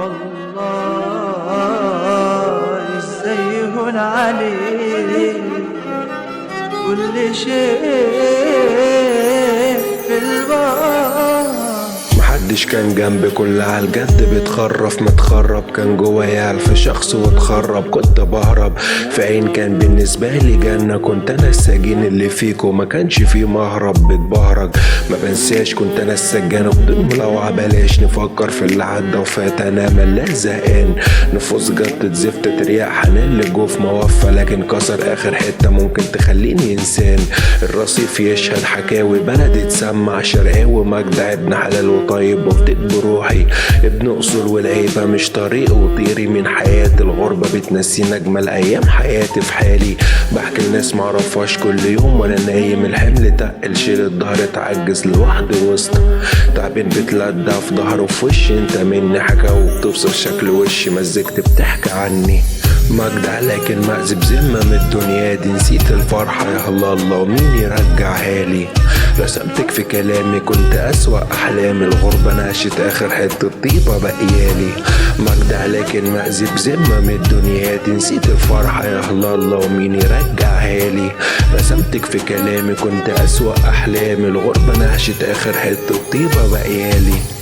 والله ازاي يهون عليه كل شيء في البار. محدش كان جنبي، كل عالجد بتخرف متخرب، كان جوايا ألف شخص واتخرب، كنت بهرب في عين كان بالنسبة لي جنة، كنت أنا السجين اللي فيك وما كانش فيه مهرب، بتبهرج ما بنساش كنت أنا السجان، وبدون ملوعة بلاش نفكر في اللي عدى وفات، أنا ملان زهقان نفوس جدت زفت تريق حنان اللي جو في موفى، لكن كسر آخر حتة ممكن تخليني إنسان، الرصيف يشهد حكاوي بلدي تسمع شرقاوي، مجدع ابن حلال وطيب وفتك بروحي، ابن اصول والعيبة مش طريق وطيري من حياة الغربة بتنسينا اجمل ايام حياتي في حالي، بحكي الناس معرفهاش كل يوم وانا نايم، الحمل تقل شيل الظهر اتعجز لوحدي وسط تعبين بتلدع في ظهره في وشي، انت مني حكاوي بتوصف شكل وشي، مزجت بتحكي عني مجدع لكن مأذب ذمة من الدنيا دي، نسيت الفرحة يا الله ومين يرجعها لي، رسمتك في كلامي كنت أسوأ أحلامي، الغربة ناشت آخر حتة طيبة بقيالي، مجدع لكن مأذب ذمة من الدنيا دي، نسيت الفرحة يا الله ومين يرجعها لي، رسمتك في كلامي كنت أسوأ أحلامي، الغربة ناشت آخر حتة طيبة بقيالي.